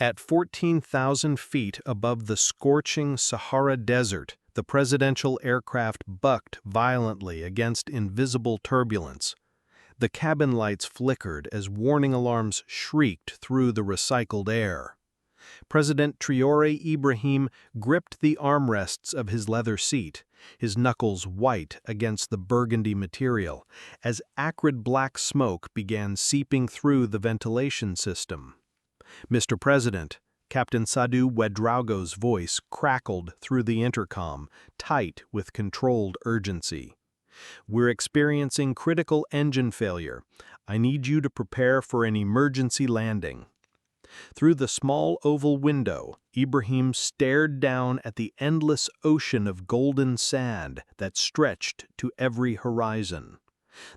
At 14,000 feet above the scorching Sahara Desert, the presidential aircraft bucked violently against invisible turbulence. The cabin lights flickered as warning alarms shrieked through the recycled air. President Traoré Ibrahim gripped the armrests of his leather seat, his knuckles white against the burgundy material, as acrid black smoke began seeping through the ventilation system. "Mr. President," Captain Sadou Ouedraogo's voice crackled through the intercom, tight with controlled urgency. "We're experiencing critical engine failure. I need you to prepare for an emergency landing." Through the small oval window, Ibrahim stared down at the endless ocean of golden sand that stretched to every horizon.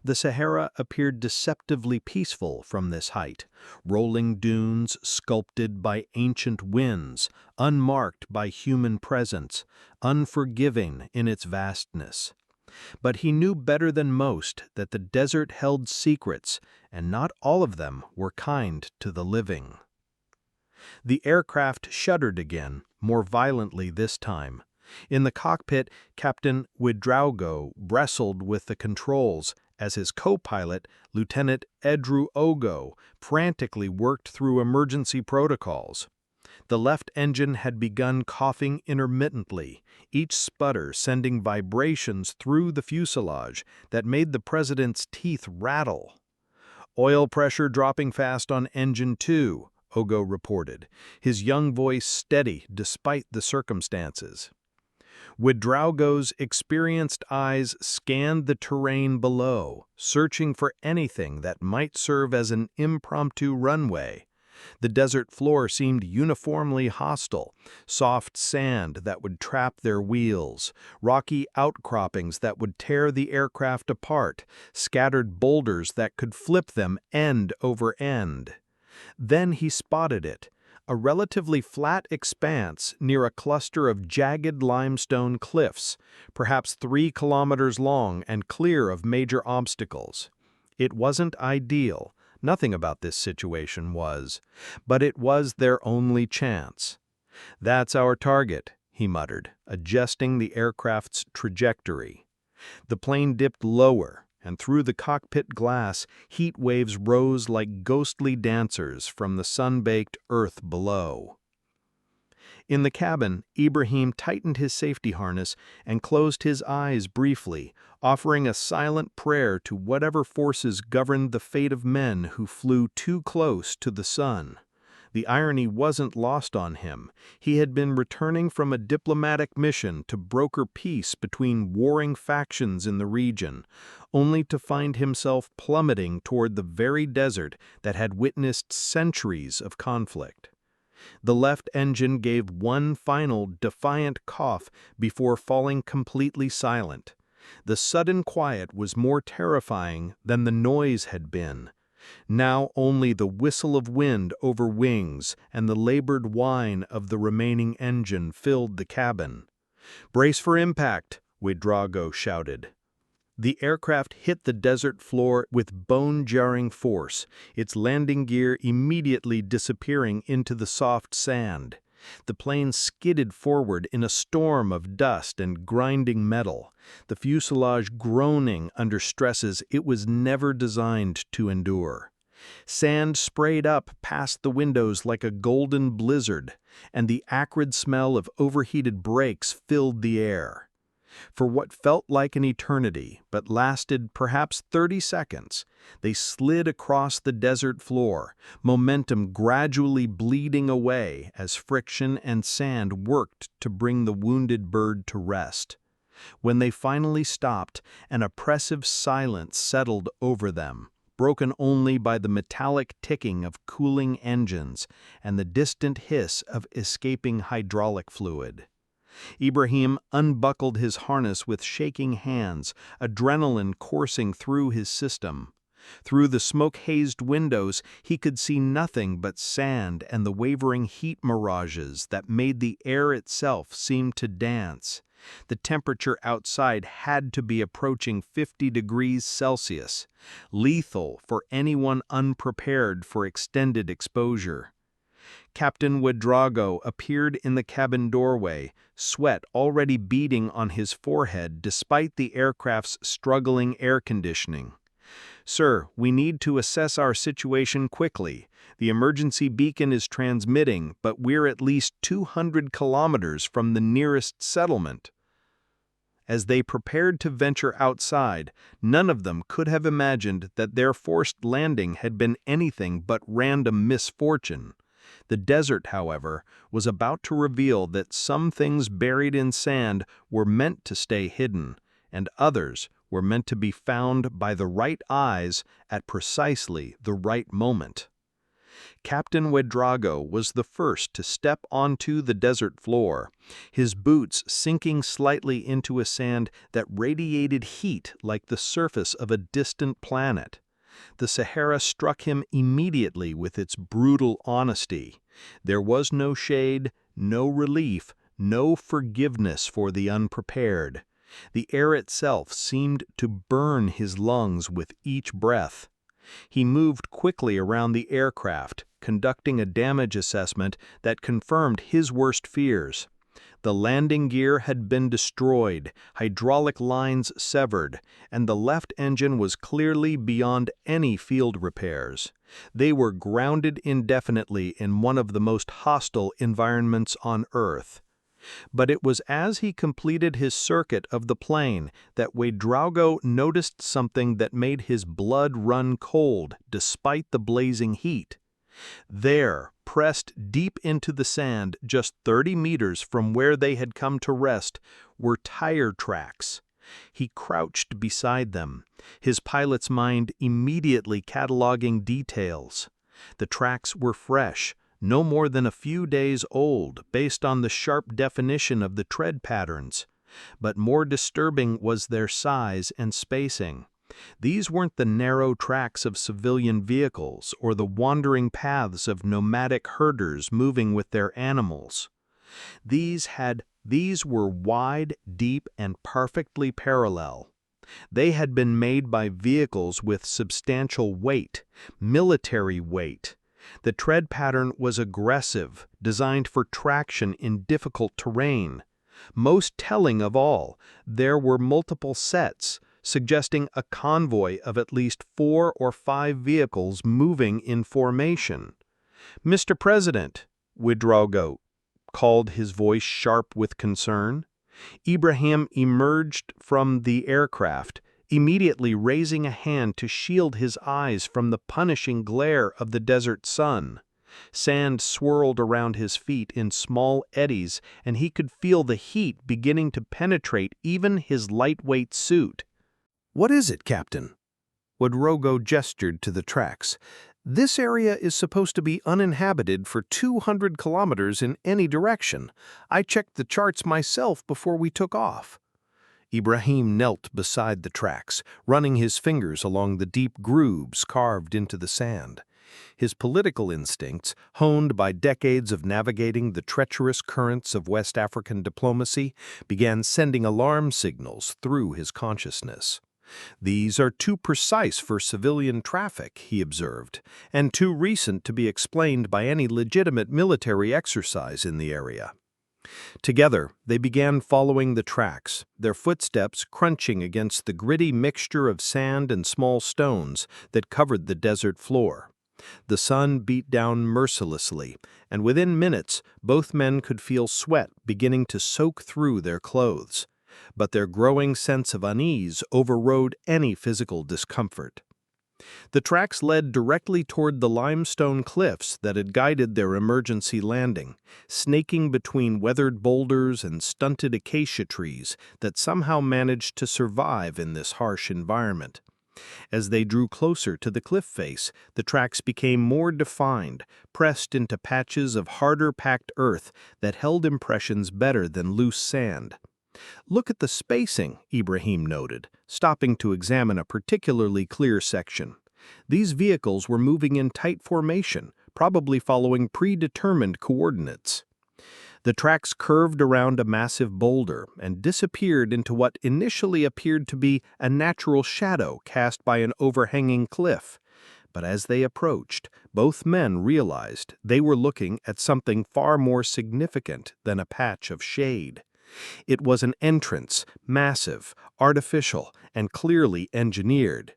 The Sahara appeared deceptively peaceful from this height, rolling dunes sculpted by ancient winds, unmarked by human presence, unforgiving in its vastness. But he knew better than most that the desert held secrets, and not all of them were kind to the living. The aircraft shuddered again, more violently this time. In the cockpit, Captain Ouedraogo wrestled with the controls as his co-pilot, Lieutenant Edru Ogo, frantically worked through emergency protocols. The left engine had begun coughing intermittently, each sputter sending vibrations through the fuselage that made the president's teeth rattle. "Oil pressure dropping fast on engine 2, Ogo reported, his young voice steady despite the circumstances. Ouedraogo's experienced eyes scanned the terrain below, searching for anything that might serve as an impromptu runway. The desert floor seemed uniformly hostile, soft sand that would trap their wheels, rocky outcroppings that would tear the aircraft apart, scattered boulders that could flip them end over end. Then he spotted it, a relatively flat expanse near a cluster of jagged limestone cliffs, perhaps 3 kilometers long and clear of major obstacles. It wasn't ideal, nothing about this situation was, but it was their only chance. "That's our target," he muttered, adjusting the aircraft's trajectory. The plane dipped lower, and through the cockpit glass, heat waves rose like ghostly dancers from the sun-baked earth below. In the cabin, Ibrahim tightened his safety harness and closed his eyes briefly, offering a silent prayer to whatever forces governed the fate of men who flew too close to the sun. The irony wasn't lost on him. He had been returning from a diplomatic mission to broker peace between warring factions in the region, only to find himself plummeting toward the very desert that had witnessed centuries of conflict. The left engine gave one final, defiant cough before falling completely silent. The sudden quiet was more terrifying than the noise had been. Now only the whistle of wind over wings and the labored whine of the remaining engine filled the cabin. "Brace for impact," Ouedraogo shouted. The aircraft hit the desert floor with bone-jarring force, its landing gear immediately disappearing into the soft sand. The plane skidded forward in a storm of dust and grinding metal, the fuselage groaning under stresses it was never designed to endure. Sand sprayed up past the windows like a golden blizzard, and the acrid smell of overheated brakes filled the air. For what felt like an eternity, but lasted perhaps 30 seconds, they slid across the desert floor, momentum gradually bleeding away as friction and sand worked to bring the wounded bird to rest. When they finally stopped, an oppressive silence settled over them, broken only by the metallic ticking of cooling engines and the distant hiss of escaping hydraulic fluid. Ibrahim unbuckled his harness with shaking hands, adrenaline coursing through his system. Through the smoke-hazed windows, he could see nothing but sand and the wavering heat mirages that made the air itself seem to dance. The temperature outside had to be approaching 50 degrees Celsius, lethal for anyone unprepared for extended exposure. Captain Ouedraogo appeared in the cabin doorway, sweat already beading on his forehead despite the aircraft's struggling air conditioning. "Sir, we need to assess our situation quickly. The emergency beacon is transmitting, but we're at least 200 kilometers from the nearest settlement." As they prepared to venture outside, none of them could have imagined that their forced landing had been anything but random misfortune. The desert, however, was about to reveal that some things buried in sand were meant to stay hidden, and others were meant to be found by the right eyes at precisely the right moment. Captain Ouedraogo was the first to step onto the desert floor, his boots sinking slightly into a sand that radiated heat like the surface of a distant planet. The Sahara struck him immediately with its brutal honesty. There was no shade, no relief, no forgiveness for the unprepared. The air itself seemed to burn his lungs with each breath. He moved quickly around the aircraft, conducting a damage assessment that confirmed his worst fears. The landing gear had been destroyed, hydraulic lines severed, and the left engine was clearly beyond any field repairs. They were grounded indefinitely in one of the most hostile environments on Earth. But it was as he completed his circuit of the plane that Ouedraogo noticed something that made his blood run cold despite the blazing heat. There, pressed deep into the sand just 30 meters from where they had come to rest, were tire tracks. He crouched beside them, his pilot's mind immediately cataloging details. The tracks were fresh, no more than a few days old based on the sharp definition of the tread patterns. But more disturbing was their size and spacing. These weren't the narrow tracks of civilian vehicles or the wandering paths of nomadic herders moving with their animals. These were wide, deep, and perfectly parallel. They had been made by vehicles with substantial weight, military weight. The tread pattern was aggressive, designed for traction in difficult terrain. Most telling of all, there were multiple sets, suggesting a convoy of at least 4 or 5 vehicles moving in formation. "Mr. President," Ouedraogo called, his voice sharp with concern. Ibrahim emerged from the aircraft, immediately raising a hand to shield his eyes from the punishing glare of the desert sun. Sand swirled around his feet in small eddies, and he could feel the heat beginning to penetrate even his lightweight suit. "What is it, Captain?" Ouedraogo gestured to the tracks. "This area is supposed to be uninhabited for 200 kilometers in any direction. I checked the charts myself before we took off." Ibrahim knelt beside the tracks, running his fingers along the deep grooves carved into the sand. His political instincts, honed by decades of navigating the treacherous currents of West African diplomacy, began sending alarm signals through his consciousness. "These are too precise for civilian traffic," he observed, "and too recent to be explained by any legitimate military exercise in the area." Together, they began following the tracks, their footsteps crunching against the gritty mixture of sand and small stones that covered the desert floor. The sun beat down mercilessly, and within minutes, both men could feel sweat beginning to soak through their clothes. But their growing sense of unease overrode any physical discomfort. The tracks led directly toward the limestone cliffs that had guided their emergency landing, snaking between weathered boulders and stunted acacia trees that somehow managed to survive in this harsh environment. As they drew closer to the cliff face, the tracks became more defined, pressed into patches of harder-packed earth that held impressions better than loose sand. "Look at the spacing," Ibrahim noted, stopping to examine a particularly clear section. These vehicles were moving in tight formation, probably following predetermined coordinates. The tracks curved around a massive boulder and disappeared into what initially appeared to be a natural shadow cast by an overhanging cliff. But as they approached, both men realized they were looking at something far more significant than a patch of shade. It was an entrance, massive, artificial, and clearly engineered.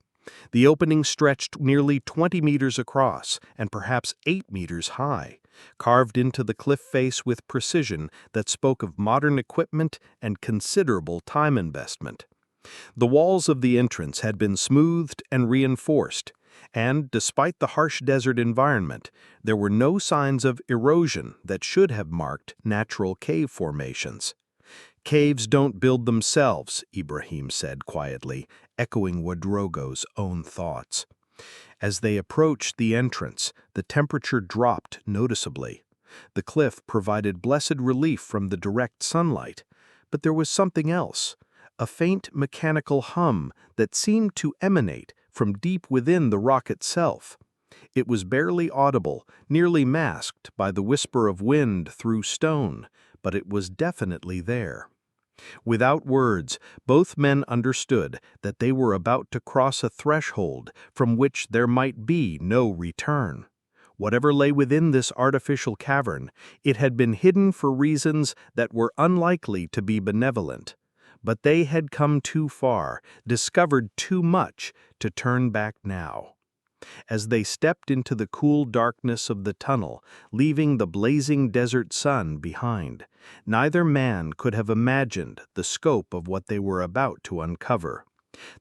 The opening stretched nearly 20 meters across and perhaps 8 meters high, carved into the cliff face with precision that spoke of modern equipment and considerable time investment. The walls of the entrance had been smoothed and reinforced, and despite the harsh desert environment, there were no signs of erosion that should have marked natural cave formations. "Caves don't build themselves," Ibrahim said quietly, echoing Ouedraogo's own thoughts. As they approached the entrance, the temperature dropped noticeably. The cliff provided blessed relief from the direct sunlight, but there was something else, a faint mechanical hum that seemed to emanate from deep within the rock itself. It was barely audible, nearly masked by the whisper of wind through stone, but it was definitely there. Without words, both men understood that they were about to cross a threshold from which there might be no return. Whatever lay within this artificial cavern, it had been hidden for reasons that were unlikely to be benevolent. But they had come too far, discovered too much, to turn back now. As they stepped into the cool darkness of the tunnel, leaving the blazing desert sun behind, neither man could have imagined the scope of what they were about to uncover.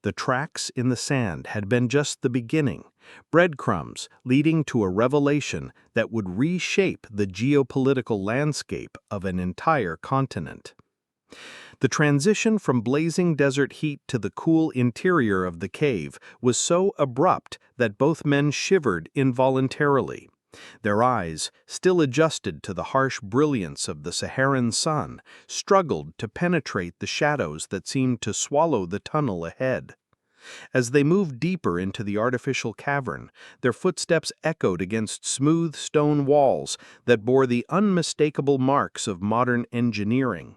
The tracks in the sand had been just the beginning, breadcrumbs leading to a revelation that would reshape the geopolitical landscape of an entire continent. The transition from blazing desert heat to the cool interior of the cave was so abrupt that both men shivered involuntarily. Their eyes, still adjusted to the harsh brilliance of the Saharan sun, struggled to penetrate the shadows that seemed to swallow the tunnel ahead. As they moved deeper into the artificial cavern, their footsteps echoed against smooth stone walls that bore the unmistakable marks of modern engineering.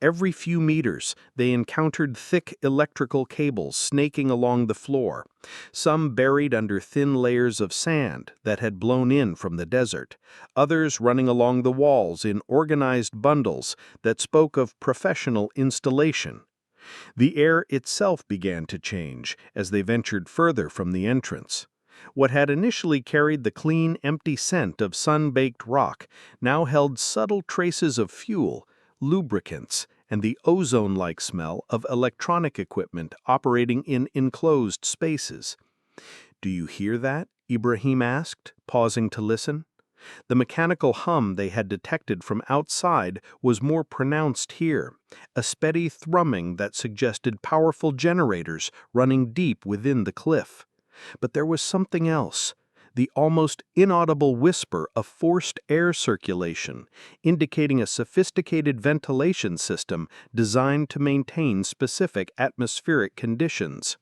Every few meters, they encountered thick electrical cables snaking along the floor, some buried under thin layers of sand that had blown in from the desert, others running along the walls in organized bundles that spoke of professional installation. The air itself began to change as they ventured further from the entrance. What had initially carried the clean, empty scent of sun-baked rock now held subtle traces of fuel, lubricants, and the ozone-like smell of electronic equipment operating in enclosed spaces. "Do you hear that?" Ibrahim asked, pausing to listen. The mechanical hum they had detected from outside was more pronounced here, a steady thrumming that suggested powerful generators running deep within the cliff. But there was something else. The almost inaudible whisper of forced air circulation, indicating a sophisticated ventilation system designed to maintain specific atmospheric conditions.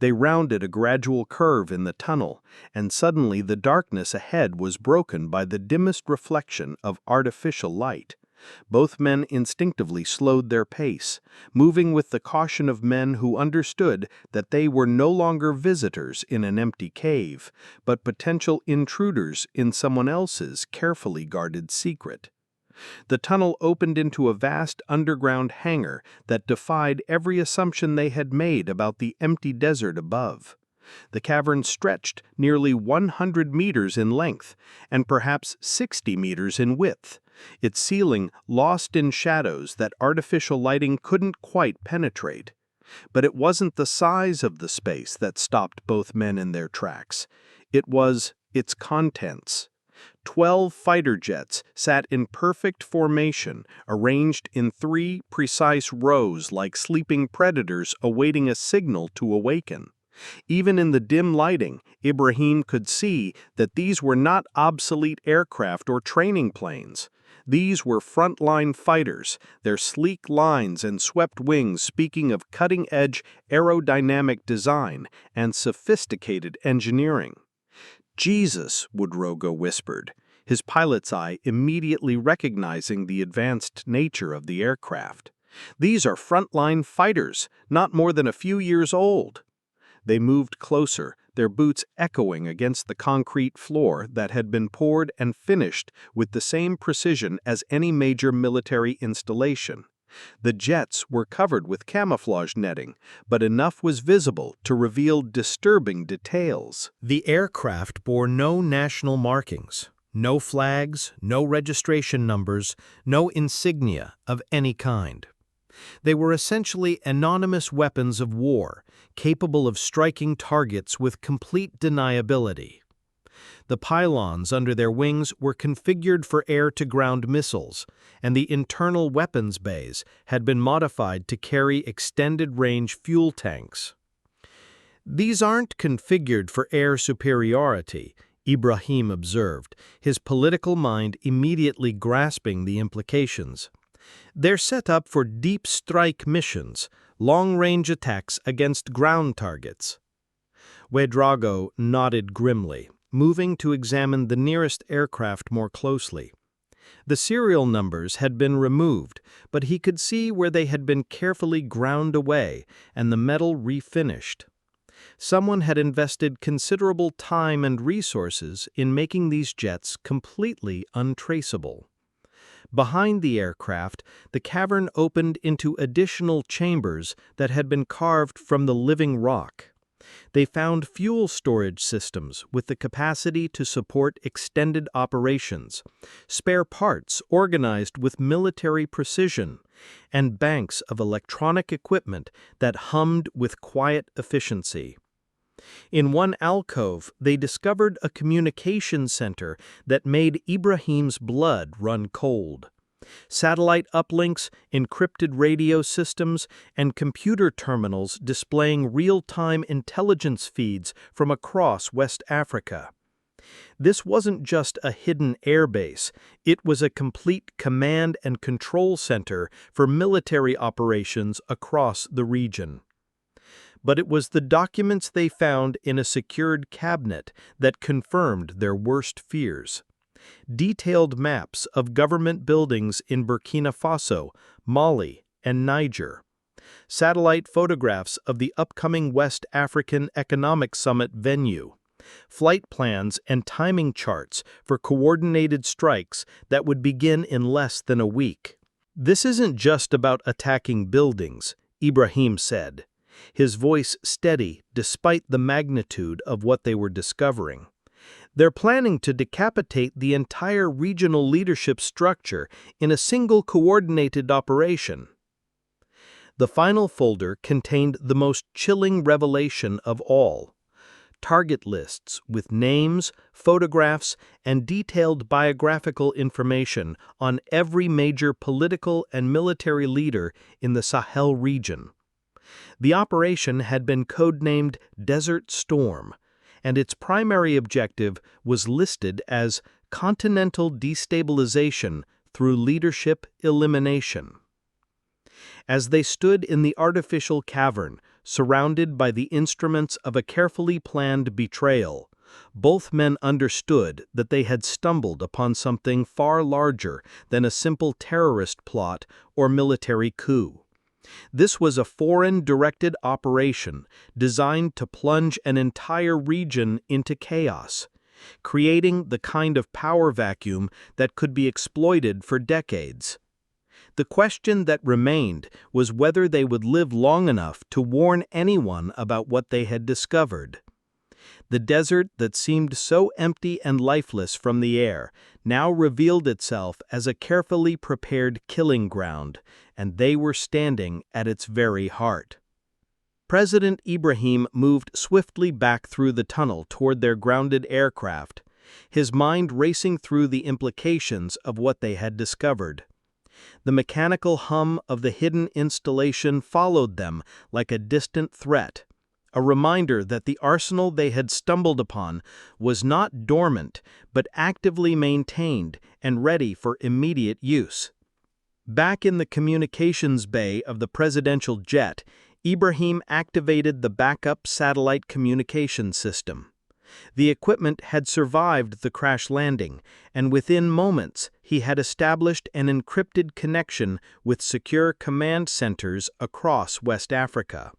They rounded a gradual curve in the tunnel, and suddenly the darkness ahead was broken by the dimmest reflection of artificial light. Both men instinctively slowed their pace, moving with the caution of men who understood that they were no longer visitors in an empty cave, but potential intruders in someone else's carefully guarded secret. The tunnel opened into a vast underground hangar that defied every assumption they had made about the empty desert above. The cavern stretched nearly 100 meters in length and perhaps 60 meters in width, its ceiling lost in shadows that artificial lighting couldn't quite penetrate. But it wasn't the size of the space that stopped both men in their tracks. It was its contents. 12 fighter jets sat in perfect formation, arranged in 3 precise rows like sleeping predators awaiting a signal to awaken. Even in the dim lighting, Ibrahim could see that these were not obsolete aircraft or training planes. These were frontline fighters, their sleek lines and swept wings speaking of cutting-edge aerodynamic design and sophisticated engineering. "Jesus," Ouedraogo whispered, his pilot's eye immediately recognizing the advanced nature of the aircraft. "These are frontline fighters, not more than a few years old." They moved closer, their boots echoing against the concrete floor that had been poured and finished with the same precision as any major military installation. The jets were covered with camouflage netting, but enough was visible to reveal disturbing details. The aircraft bore no national markings, no flags, no registration numbers, no insignia of any kind. They were essentially anonymous weapons of war, capable of striking targets with complete deniability. The pylons under their wings were configured for air-to-ground missiles, and the internal weapons bays had been modified to carry extended-range fuel tanks. "These aren't configured for air superiority," Ibrahim observed, his political mind immediately grasping the implications. "They're set up for deep strike missions, long-range attacks against ground targets." Ouedraogo nodded grimly, moving to examine the nearest aircraft more closely. The serial numbers had been removed, but he could see where they had been carefully ground away and the metal refinished. Someone had invested considerable time and resources in making these jets completely untraceable. Behind the aircraft, the cavern opened into additional chambers that had been carved from the living rock. They found fuel storage systems with the capacity to support extended operations, spare parts organized with military precision, and banks of electronic equipment that hummed with quiet efficiency. In one alcove, they discovered a communication center that made Ibrahim's blood run cold. Satellite uplinks, encrypted radio systems, and computer terminals displaying real-time intelligence feeds from across West Africa. This wasn't just a hidden airbase, it was a complete command and control center for military operations across the region. But it was the documents they found in a secured cabinet that confirmed their worst fears. Detailed maps of government buildings in Burkina Faso, Mali, and Niger. Satellite photographs of the upcoming West African Economic Summit venue. Flight plans and timing charts for coordinated strikes that would begin in less than a week. "This isn't just about attacking buildings," Ibrahim said, his voice steady despite the magnitude of what they were discovering. "They're planning to decapitate the entire regional leadership structure in a single coordinated operation." The final folder contained the most chilling revelation of all: target lists with names, photographs, and detailed biographical information on every major political and military leader in the Sahel region. The operation had been codenamed Desert Storm, and its primary objective was listed as continental destabilization through leadership elimination. As they stood in the artificial cavern, surrounded by the instruments of a carefully planned betrayal, both men understood that they had stumbled upon something far larger than a simple terrorist plot or military coup. This was a foreign-directed operation designed to plunge an entire region into chaos, creating the kind of power vacuum that could be exploited for decades. The question that remained was whether they would live long enough to warn anyone about what they had discovered. The desert that seemed so empty and lifeless from the air now revealed itself as a carefully prepared killing ground, and they were standing at its very heart. President Ibrahim moved swiftly back through the tunnel toward their grounded aircraft, his mind racing through the implications of what they had discovered. The mechanical hum of the hidden installation followed them like a distant threat, a reminder that the arsenal they had stumbled upon was not dormant but actively maintained and ready for immediate use. Back in the communications bay of the presidential jet, Ibrahim activated the backup satellite communication system. The equipment had survived the crash landing, and within moments he had established an encrypted connection with secure command centers across West Africa.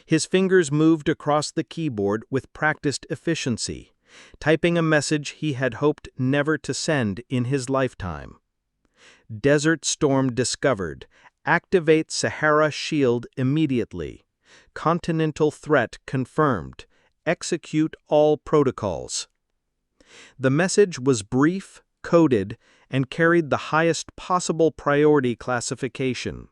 His fingers moved across the keyboard with practiced efficiency, typing a message he had hoped never to send in his lifetime. Desert Storm discovered. Activate Sahara Shield immediately. Continental threat confirmed. Execute all protocols. The message was brief, coded, and carried the highest possible priority classification.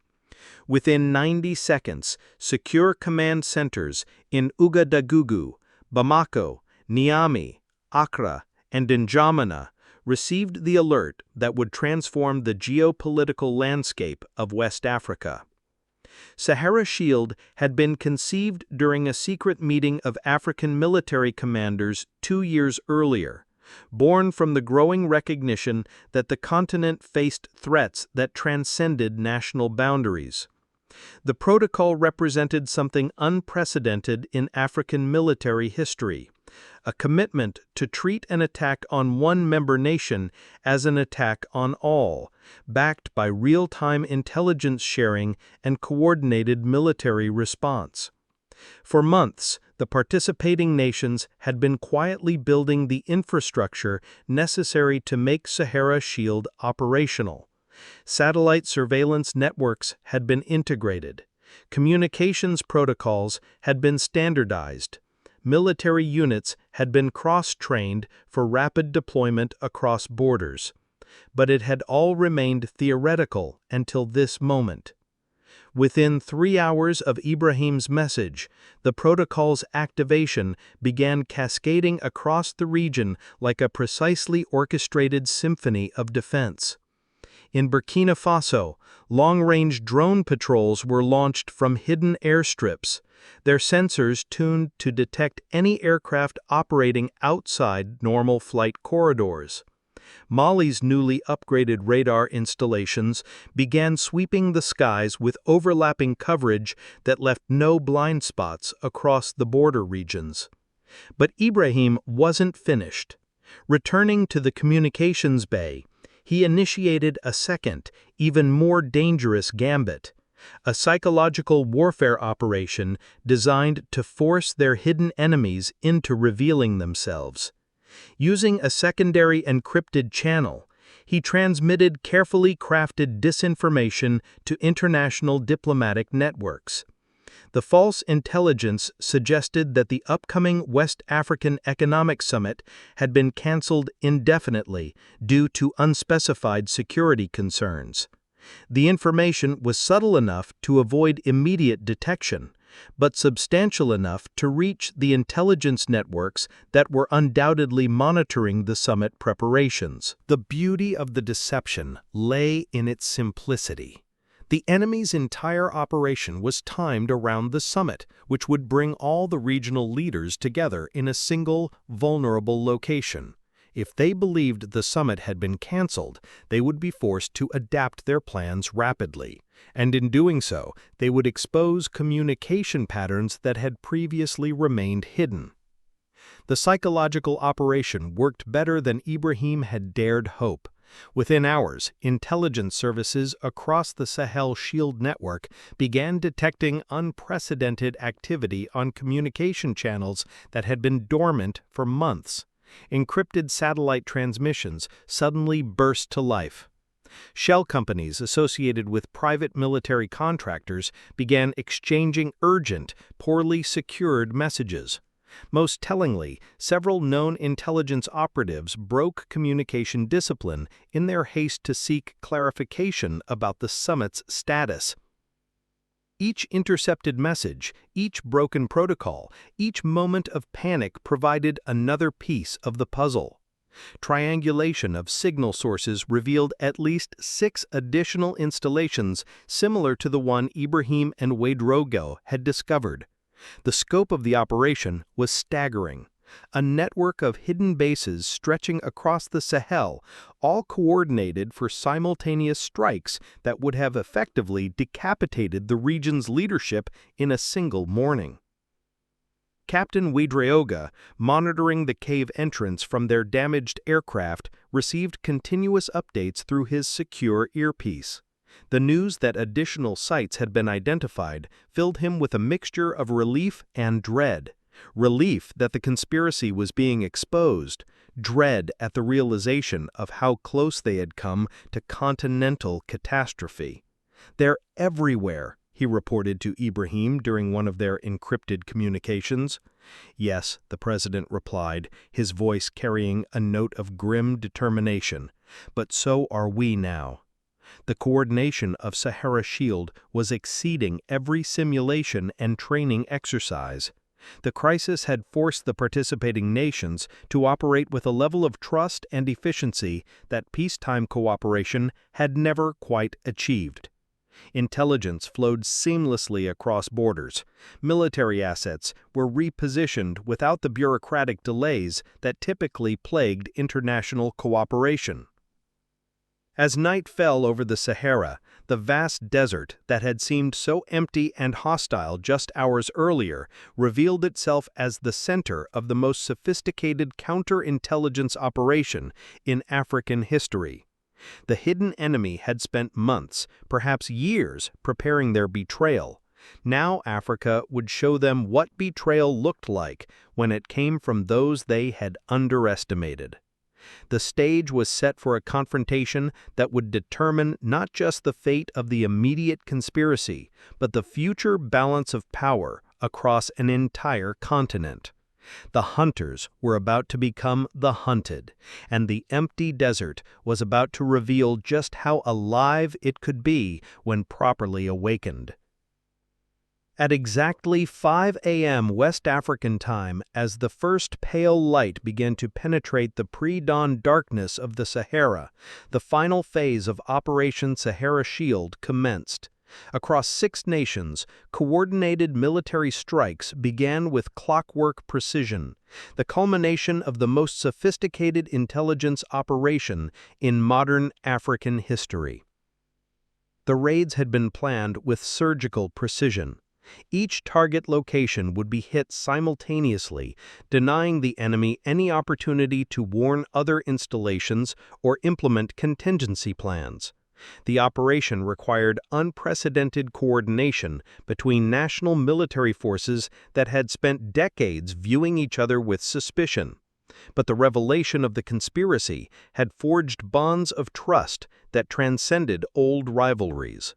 Within 90 seconds, secure command centers in Ouagadougou, Bamako, Niamey, Accra, and N'Djamena received the alert that would transform the geopolitical landscape of West Africa. Sahara Shield had been conceived during a secret meeting of African military commanders 2 years earlier, born from the growing recognition that the continent faced threats that transcended national boundaries. The protocol represented something unprecedented in African military history, a commitment to treat an attack on one member nation as an attack on all, backed by real-time intelligence sharing and coordinated military response. For months, the participating nations had been quietly building the infrastructure necessary to make Sahara Shield operational. Satellite surveillance networks had been integrated. Communications protocols had been standardized. Military units had been cross-trained for rapid deployment across borders. But it had all remained theoretical until this moment. Within 3 hours of Ibrahim's message, the protocol's activation began cascading across the region like a precisely orchestrated symphony of defense. In Burkina Faso, long-range drone patrols were launched from hidden airstrips, their sensors tuned to detect any aircraft operating outside normal flight corridors. Mali's newly upgraded radar installations began sweeping the skies with overlapping coverage that left no blind spots across the border regions. But Ibrahim wasn't finished. Returning to the communications bay, he initiated a second, even more dangerous gambit, a psychological warfare operation designed to force their hidden enemies into revealing themselves. Using a secondary encrypted channel, he transmitted carefully crafted disinformation to international diplomatic networks. The false intelligence suggested that the upcoming West African Economic Summit had been canceled indefinitely due to unspecified security concerns. The information was subtle enough to avoid immediate detection, but substantial enough to reach the intelligence networks that were undoubtedly monitoring the summit preparations. The beauty of the deception lay in its simplicity. The enemy's entire operation was timed around the summit, which would bring all the regional leaders together in a single, vulnerable location. If they believed the summit had been canceled, they would be forced to adapt their plans rapidly, and in doing so, they would expose communication patterns that had previously remained hidden. The psychological operation worked better than Ibrahim had dared hope. Within hours, intelligence services across the Sahel Shield network began detecting unprecedented activity on communication channels that had been dormant for months. Encrypted satellite transmissions suddenly burst to life. Shell companies associated with private military contractors began exchanging urgent, poorly secured messages. Most tellingly, several known intelligence operatives broke communication discipline in their haste to seek clarification about the summit's status. Each intercepted message, each broken protocol, each moment of panic provided another piece of the puzzle. Triangulation of signal sources revealed at least 6 additional installations similar to the one Ibrahim and Ouagadougou had discovered. The scope of the operation was staggering. A network of hidden bases stretching across the Sahel, all coordinated for simultaneous strikes that would have effectively decapitated the region's leadership in a single morning. Captain Ouagadougou, monitoring the cave entrance from their damaged aircraft, received continuous updates through his secure earpiece. The news that additional sites had been identified filled him with a mixture of relief and dread. Relief that the conspiracy was being exposed, dread at the realization of how close they had come to continental catastrophe. "They're everywhere," he reported to Ibrahim during one of their encrypted communications. "Yes," the president replied, his voice carrying a note of grim determination, "but so are we now." The coordination of Sahara Shield was exceeding every simulation and training exercise. The crisis had forced the participating nations to operate with a level of trust and efficiency that peacetime cooperation had never quite achieved. Intelligence flowed seamlessly across borders. Military assets were repositioned without the bureaucratic delays that typically plagued international cooperation. As night fell over the Sahara, the vast desert that had seemed so empty and hostile just hours earlier revealed itself as the center of the most sophisticated counterintelligence operation in African history. The hidden enemy had spent months, perhaps years, preparing their betrayal. Now Africa would show them what betrayal looked like when it came from those they had underestimated. The stage was set for a confrontation that would determine not just the fate of the immediate conspiracy, but the future balance of power across an entire continent. The hunters were about to become the hunted, and the empty desert was about to reveal just how alive it could be when properly awakened. At exactly 5 a.m. West African time, as the first pale light began to penetrate the pre-dawn darkness of the Sahara, the final phase of Operation Sahara Shield commenced. Across 6 nations, coordinated military strikes began with clockwork precision, the culmination of the most sophisticated intelligence operation in modern African history. The raids had been planned with surgical precision. Each target location would be hit simultaneously, denying the enemy any opportunity to warn other installations or implement contingency plans. The operation required unprecedented coordination between national military forces that had spent decades viewing each other with suspicion. But the revelation of the conspiracy had forged bonds of trust that transcended old rivalries.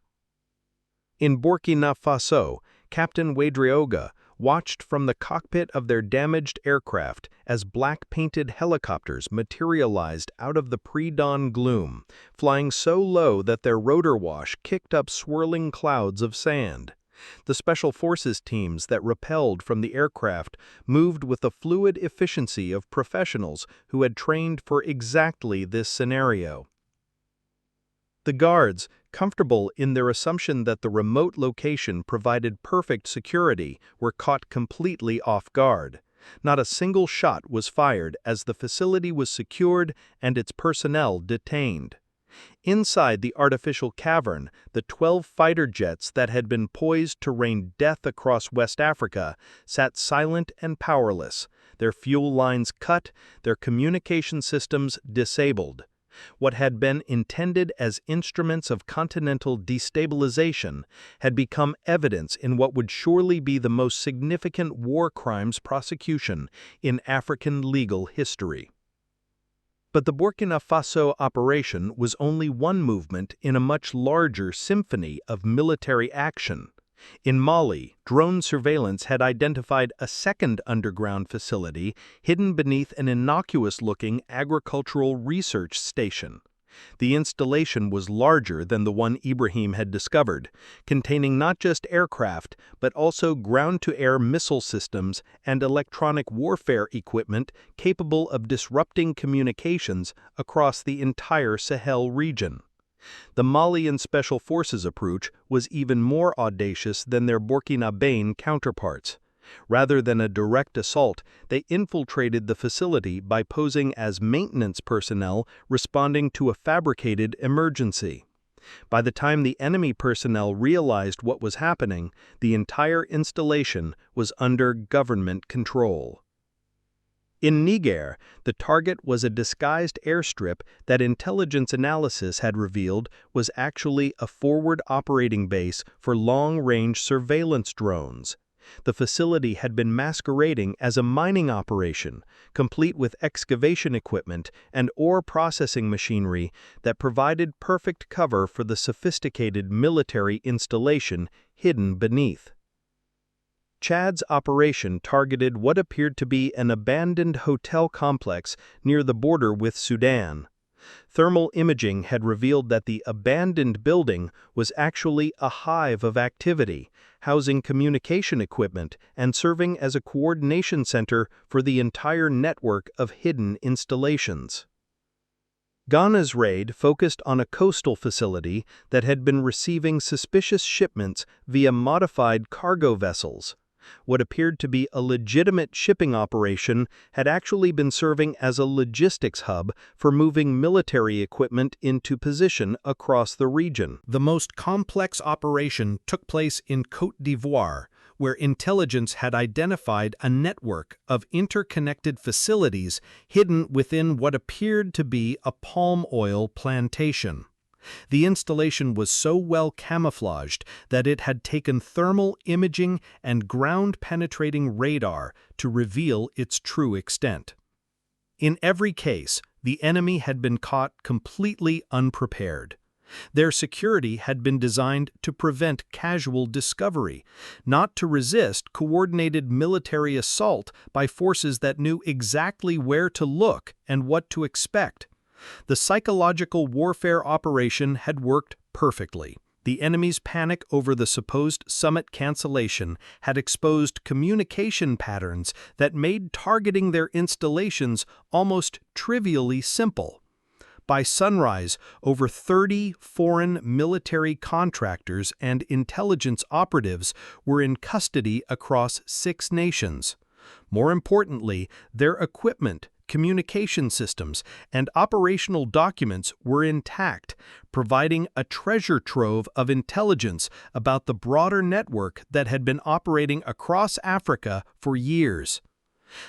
In Burkina Faso, Captain Ouedraogo watched from the cockpit of their damaged aircraft as black-painted helicopters materialized out of the pre-dawn gloom, flying so low that their rotor wash kicked up swirling clouds of sand. The Special Forces teams that rappelled from the aircraft moved with the fluid efficiency of professionals who had trained for exactly this scenario. The guards, comfortable in their assumption that the remote location provided perfect security, were caught completely off guard. Not a single shot was fired as the facility was secured and its personnel detained. Inside the artificial cavern, the 12 fighter jets that had been poised to rain death across West Africa sat silent and powerless, their fuel lines cut, their communication systems disabled. What had been intended as instruments of continental destabilization had become evidence in what would surely be the most significant war crimes prosecution in African legal history. But the Burkina Faso operation was only one movement in a much larger symphony of military action. In Mali, drone surveillance had identified a second underground facility hidden beneath an innocuous-looking agricultural research station. The installation was larger than the one Ibrahim had discovered, containing not just aircraft but also ground-to-air missile systems and electronic warfare equipment capable of disrupting communications across the entire Sahel region. The Malian Special Forces approach was even more audacious than their Burkinabean counterparts. Rather than a direct assault, they infiltrated the facility by posing as maintenance personnel responding to a fabricated emergency. By the time the enemy personnel realized what was happening, the entire installation was under government control. In Niger, the target was a disguised airstrip that intelligence analysis had revealed was actually a forward operating base for long-range surveillance drones. The facility had been masquerading as a mining operation, complete with excavation equipment and ore processing machinery that provided perfect cover for the sophisticated military installation hidden beneath. Chad's operation targeted what appeared to be an abandoned hotel complex near the border with Sudan. Thermal imaging had revealed that the abandoned building was actually a hive of activity, housing communication equipment and serving as a coordination center for the entire network of hidden installations. Ghana's raid focused on a coastal facility that had been receiving suspicious shipments via modified cargo vessels. What appeared to be a legitimate shipping operation had actually been serving as a logistics hub for moving military equipment into position across the region. The most complex operation took place in Côte d'Ivoire, where intelligence had identified a network of interconnected facilities hidden within what appeared to be a palm oil plantation. The installation was so well camouflaged that it had taken thermal imaging and ground-penetrating radar to reveal its true extent. In every case, the enemy had been caught completely unprepared. Their security had been designed to prevent casual discovery, not to resist coordinated military assault by forces that knew exactly where to look and what to expect. The psychological warfare operation had worked perfectly. The enemy's panic over the supposed summit cancellation had exposed communication patterns that made targeting their installations almost trivially simple. By sunrise, over 30 foreign military contractors and intelligence operatives were in custody across 6 nations. More importantly, their equipment, communication systems, and operational documents were intact, providing a treasure trove of intelligence about the broader network that had been operating across Africa for years.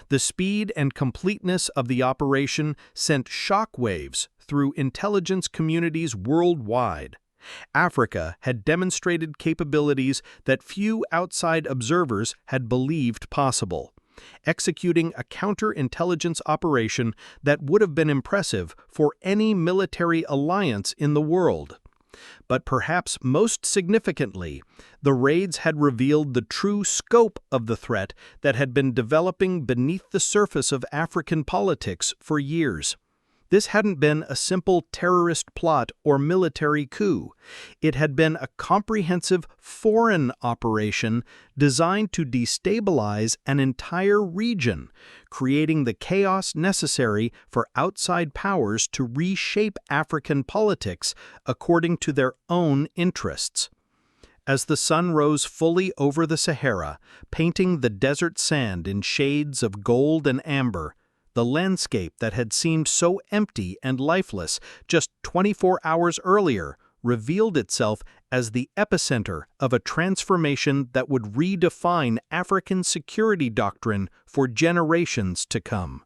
The speed and completeness of the operation sent shockwaves through intelligence communities worldwide. Africa had demonstrated capabilities that few outside observers had believed possible, executing a counterintelligence operation that would have been impressive for any military alliance in the world. But perhaps most significantly, the raids had revealed the true scope of the threat that had been developing beneath the surface of African politics for years. This hadn't been a simple terrorist plot or military coup. It had been a comprehensive foreign operation designed to destabilize an entire region, creating the chaos necessary for outside powers to reshape African politics according to their own interests. As the sun rose fully over the Sahara, painting the desert sand in shades of gold and amber, the landscape that had seemed so empty and lifeless just 24 hours earlier revealed itself as the epicenter of a transformation that would redefine African security doctrine for generations to come.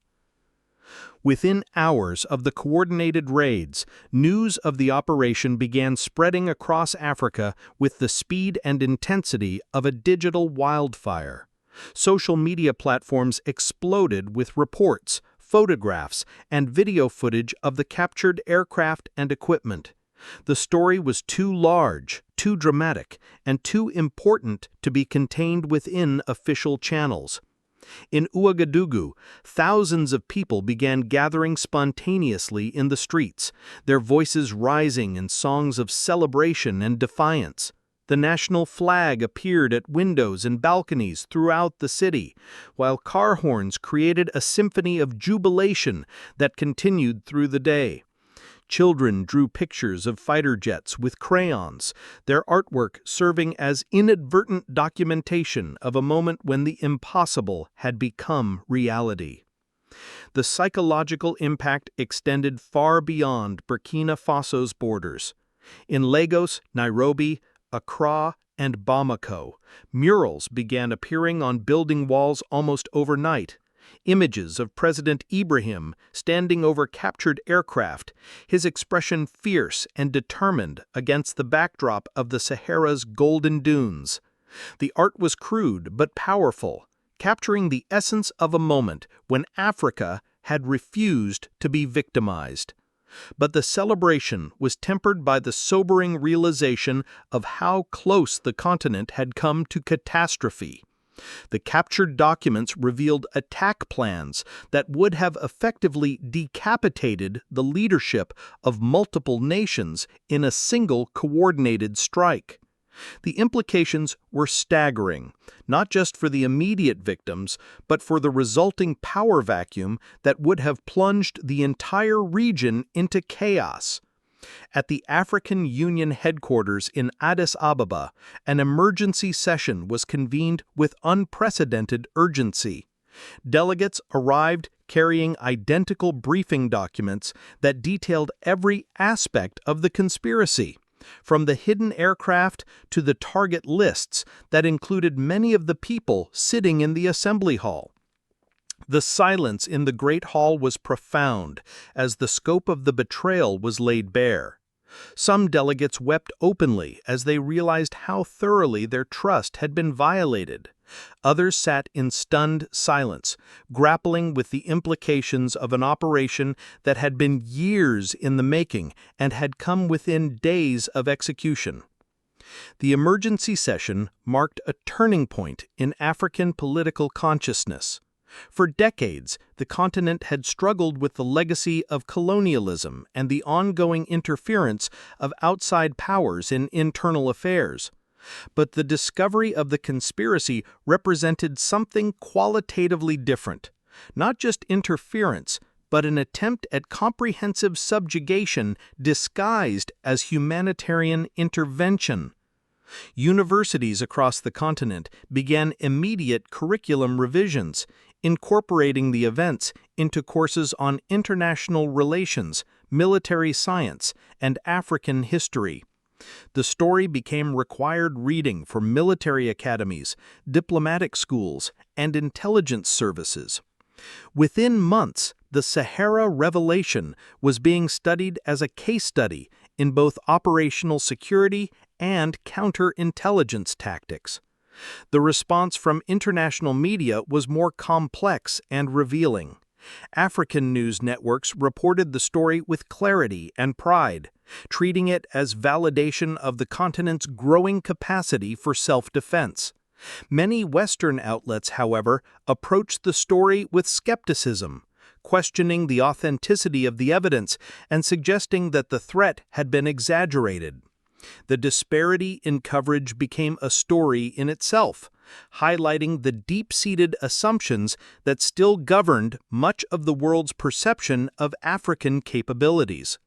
Within hours of the coordinated raids, news of the operation began spreading across Africa with the speed and intensity of a digital wildfire. Social media platforms exploded with reports, photographs, and video footage of the captured aircraft and equipment. The story was too large, too dramatic, and too important to be contained within official channels. In Ouagadougou, thousands of people began gathering spontaneously in the streets, their voices rising in songs of celebration and defiance. The national flag appeared at windows and balconies throughout the city, while car horns created a symphony of jubilation that continued through the day. Children drew pictures of fighter jets with crayons, their artwork serving as inadvertent documentation of a moment when the impossible had become reality. The psychological impact extended far beyond Burkina Faso's borders. In Lagos, Nairobi, Accra, and Bamako, murals began appearing on building walls almost overnight. Images of President Ibrahim standing over captured aircraft, his expression fierce and determined against the backdrop of the Sahara's golden dunes. The art was crude but powerful, capturing the essence of a moment when Africa had refused to be victimized. But the celebration was tempered by the sobering realization of how close the continent had come to catastrophe. The captured documents revealed attack plans that would have effectively decapitated the leadership of multiple nations in a single coordinated strike. The implications were staggering, not just for the immediate victims, but for the resulting power vacuum that would have plunged the entire region into chaos. At the African Union headquarters in Addis Ababa, an emergency session was convened with unprecedented urgency. Delegates arrived carrying identical briefing documents that detailed every aspect of the conspiracy, from the hidden aircraft to the target lists that included many of the people sitting in the assembly hall. The silence in the Great Hall was profound as the scope of the betrayal was laid bare. Some delegates wept openly as they realized how thoroughly their trust had been violated. Others sat in stunned silence, grappling with the implications of an operation that had been years in the making and had come within days of execution. The emergency session marked a turning point in African political consciousness. For decades, the continent had struggled with the legacy of colonialism and the ongoing interference of outside powers in internal affairs. But the discovery of the conspiracy represented something qualitatively different, not just interference, but an attempt at comprehensive subjugation disguised as humanitarian intervention. Universities across the continent began immediate curriculum revisions, incorporating the events into courses on international relations, military science, and African history. The story became required reading for military academies, diplomatic schools, and intelligence services. Within months, the Sahara Revelation was being studied as a case study in both operational security and counterintelligence tactics. The response from international media was more complex and revealing. African news networks reported the story with clarity and pride, treating it as validation of the continent's growing capacity for self-defense. Many Western outlets, however, approached the story with skepticism, questioning the authenticity of the evidence and suggesting that the threat had been exaggerated. The disparity in coverage became a story in itself, highlighting the deep-seated assumptions that still governed much of the world's perception of African capabilities.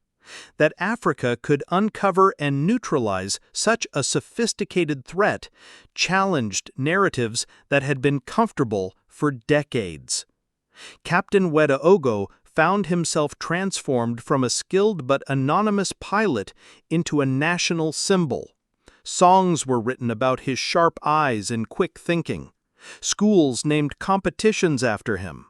That Africa could uncover and neutralize such a sophisticated threat challenged narratives that had been comfortable for decades. Captain Weda Ogo found himself transformed from a skilled but anonymous pilot into a national symbol. Songs were written about his sharp eyes and quick thinking. Schools named competitions after him.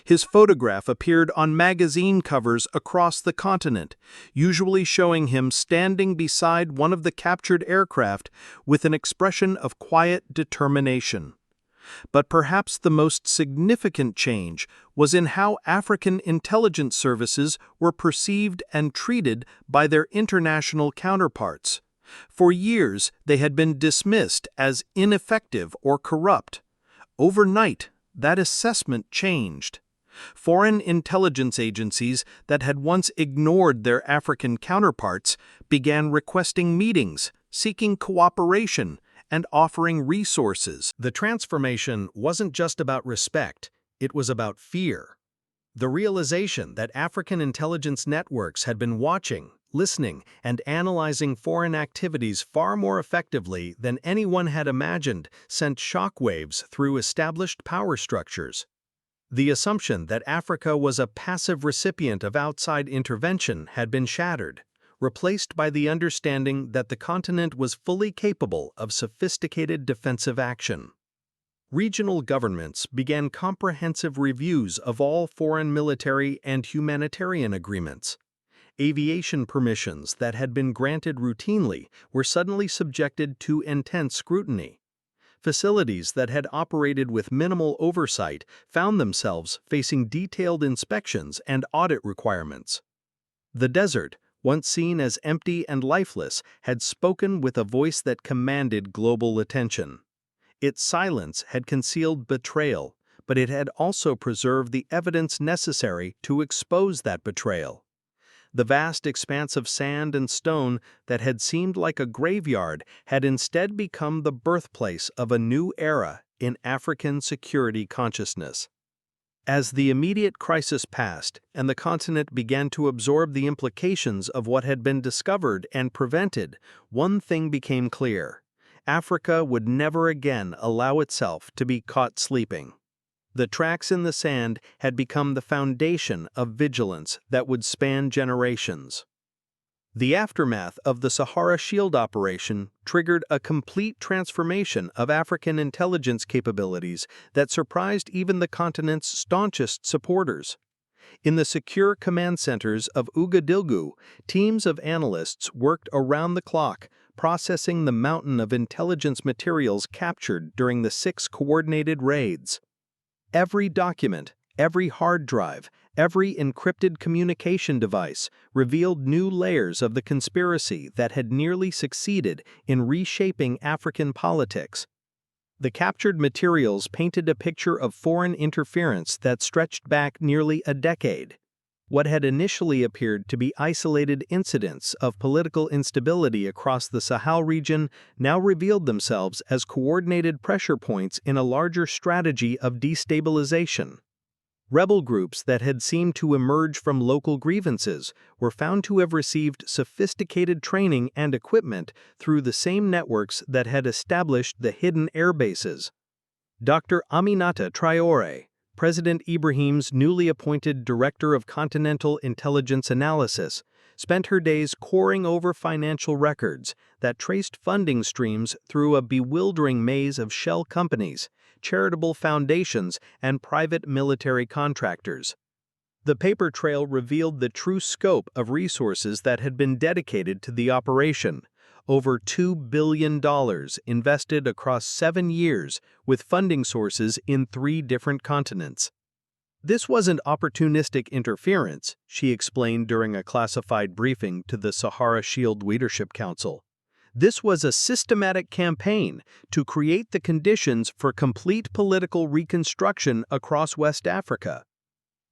His photograph appeared on magazine covers across the continent, usually showing him standing beside one of the captured aircraft with an expression of quiet determination. But perhaps the most significant change was in how African intelligence services were perceived and treated by their international counterparts. For years, they had been dismissed as ineffective or corrupt. Overnight, that assessment changed. Foreign intelligence agencies that had once ignored their African counterparts began requesting meetings, seeking cooperation, and offering resources. The transformation wasn't just about respect, it was about fear. The realization that African intelligence networks had been watching, listening, and analyzing foreign activities far more effectively than anyone had imagined sent shockwaves through established power structures. The assumption that Africa was a passive recipient of outside intervention had been shattered, replaced by the understanding that the continent was fully capable of sophisticated defensive action. Regional governments began comprehensive reviews of all foreign military and humanitarian agreements. Aviation permissions that had been granted routinely were suddenly subjected to intense scrutiny. Facilities that had operated with minimal oversight found themselves facing detailed inspections and audit requirements. The desert, once seen as empty and lifeless, had spoken with a voice that commanded global attention. Its silence had concealed betrayal, but it had also preserved the evidence necessary to expose that betrayal. The vast expanse of sand and stone that had seemed like a graveyard had instead become the birthplace of a new era in African security consciousness. As the immediate crisis passed and the continent began to absorb the implications of what had been discovered and prevented, one thing became clear: Africa would never again allow itself to be caught sleeping. The tracks in the sand had become the foundation of vigilance that would span generations. The aftermath of the Sahara Shield operation triggered a complete transformation of African intelligence capabilities that surprised even the continent's staunchest supporters. In the secure command centers of Ouagadougou, teams of analysts worked around the clock, processing the mountain of intelligence materials captured during the 6 coordinated raids. Every document, every hard drive, every encrypted communication device revealed new layers of the conspiracy that had nearly succeeded in reshaping African politics. The captured materials painted a picture of foreign interference that stretched back nearly a decade. What had initially appeared to be isolated incidents of political instability across the Sahel region now revealed themselves as coordinated pressure points in a larger strategy of destabilization. Rebel groups that had seemed to emerge from local grievances were found to have received sophisticated training and equipment through the same networks that had established the hidden air bases. Dr. Aminata Traoré, President Ibrahim's newly appointed Director of Continental Intelligence Analysis, spent her days poring over financial records that traced funding streams through a bewildering maze of shell companies, charitable foundations, and private military contractors. The paper trail revealed the true scope of resources that had been dedicated to the operation: over $2 billion invested across 7 years, with funding sources in 3 different continents. This wasn't opportunistic interference, she explained during a classified briefing to the Sahara Shield Leadership Council. This was a systematic campaign to create the conditions for complete political reconstruction across West Africa.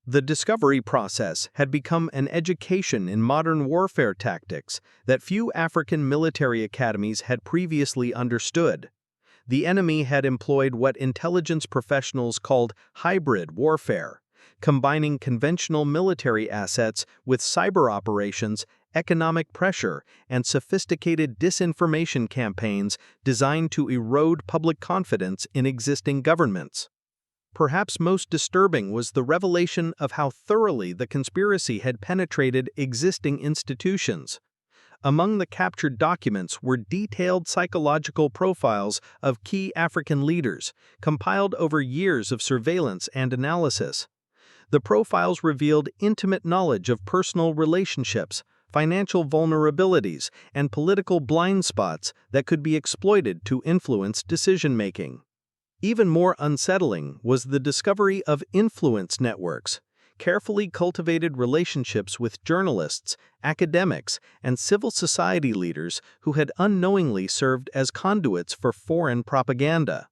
The discovery process had become an education in modern warfare tactics that few African military academies had previously understood. The enemy had employed what intelligence professionals called hybrid warfare, combining conventional military assets with cyber operations, economic pressure, and sophisticated disinformation campaigns designed to erode public confidence in existing governments. Perhaps most disturbing was the revelation of how thoroughly the conspiracy had penetrated existing institutions. Among the captured documents were detailed psychological profiles of key African leaders, compiled over years of surveillance and analysis. The profiles revealed intimate knowledge of personal relationships, financial vulnerabilities, and political blind spots that could be exploited to influence decision-making. Even more unsettling was the discovery of influence networks, carefully cultivated relationships with journalists, academics, and civil society leaders who had unknowingly served as conduits for foreign propaganda.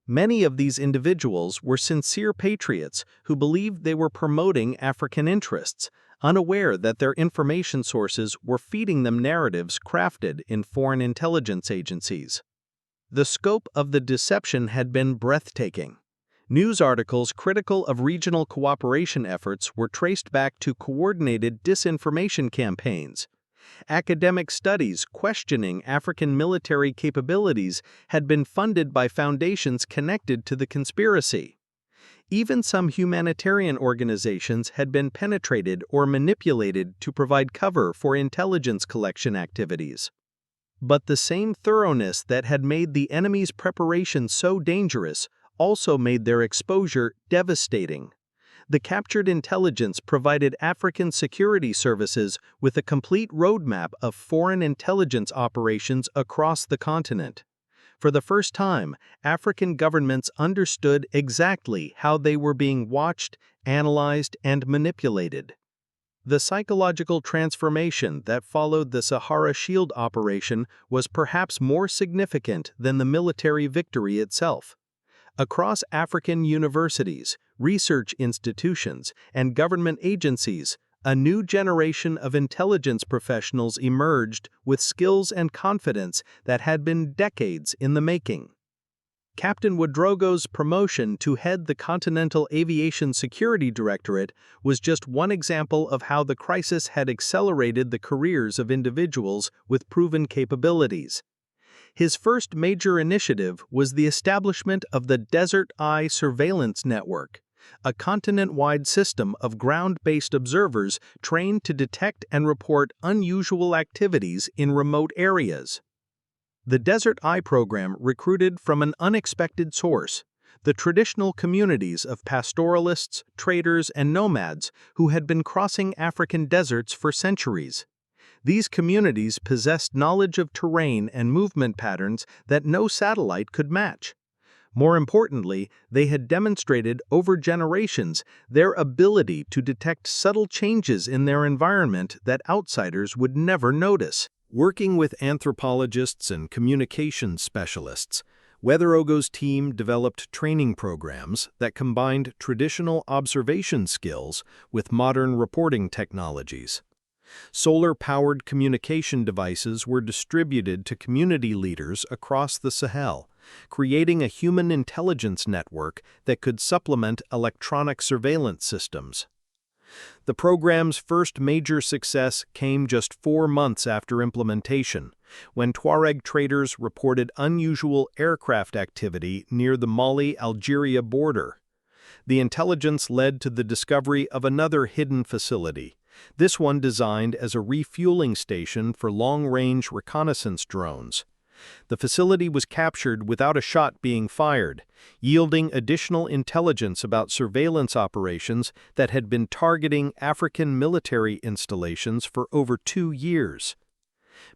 Many of these individuals were sincere patriots who believed they were promoting African interests, unaware that their information sources were feeding them narratives crafted in foreign intelligence agencies. The scope of the deception had been breathtaking. News articles critical of regional cooperation efforts were traced back to coordinated disinformation campaigns. Academic studies questioning African military capabilities had been funded by foundations connected to the conspiracy. Even some humanitarian organizations had been penetrated or manipulated to provide cover for intelligence collection activities. But the same thoroughness that had made the enemy's preparation so dangerous also made their exposure devastating. The captured intelligence provided African security services with a complete roadmap of foreign intelligence operations across the continent. For the first time, African governments understood exactly how they were being watched, analyzed, and manipulated. The psychological transformation that followed the Sahara Shield operation was perhaps more significant than the military victory itself. Across African universities, research institutions, and government agencies, a new generation of intelligence professionals emerged with skills and confidence that had been decades in the making. Captain Ouedraogo's promotion to head the Continental Aviation Security Directorate was just one example of how the crisis had accelerated the careers of individuals with proven capabilities. His first major initiative was the establishment of the Desert Eye Surveillance Network, a continent-wide system of ground-based observers trained to detect and report unusual activities in remote areas. The Desert Eye program recruited from an unexpected source, the traditional communities of pastoralists, traders, and nomads who had been crossing African deserts for centuries. These communities possessed knowledge of terrain and movement patterns that no satellite could match. More importantly, they had demonstrated over generations their ability to detect subtle changes in their environment that outsiders would never notice. Working with anthropologists and communications specialists, Ouedraogo's team developed training programs that combined traditional observation skills with modern reporting technologies. Solar-powered communication devices were distributed to community leaders across the Sahel, creating a human intelligence network that could supplement electronic surveillance systems. The program's first major success came just 4 months after implementation, when Tuareg traders reported unusual aircraft activity near the Mali-Algeria border. The intelligence led to the discovery of another hidden facility, this one designed as a refueling station for long-range reconnaissance drones. The facility was captured without a shot being fired, yielding additional intelligence about surveillance operations that had been targeting African military installations for over 2 years.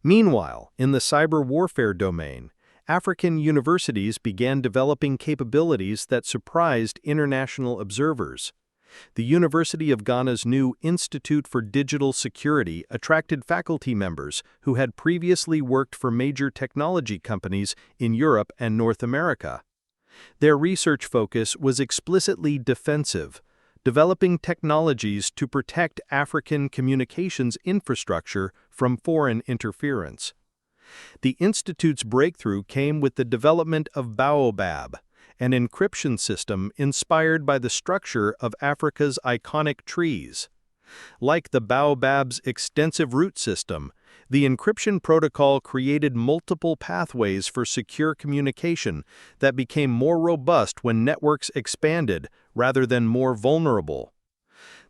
Meanwhile, in the cyber warfare domain, African universities began developing capabilities that surprised international observers. The University of Ghana's new Institute for Digital Security attracted faculty members who had previously worked for major technology companies in Europe and North America. Their research focus was explicitly defensive, developing technologies to protect African communications infrastructure from foreign interference. The Institute's breakthrough came with the development of Baobab, an encryption system inspired by the structure of Africa's iconic trees. Like the baobab's extensive root system, the encryption protocol created multiple pathways for secure communication that became more robust when networks expanded rather than more vulnerable.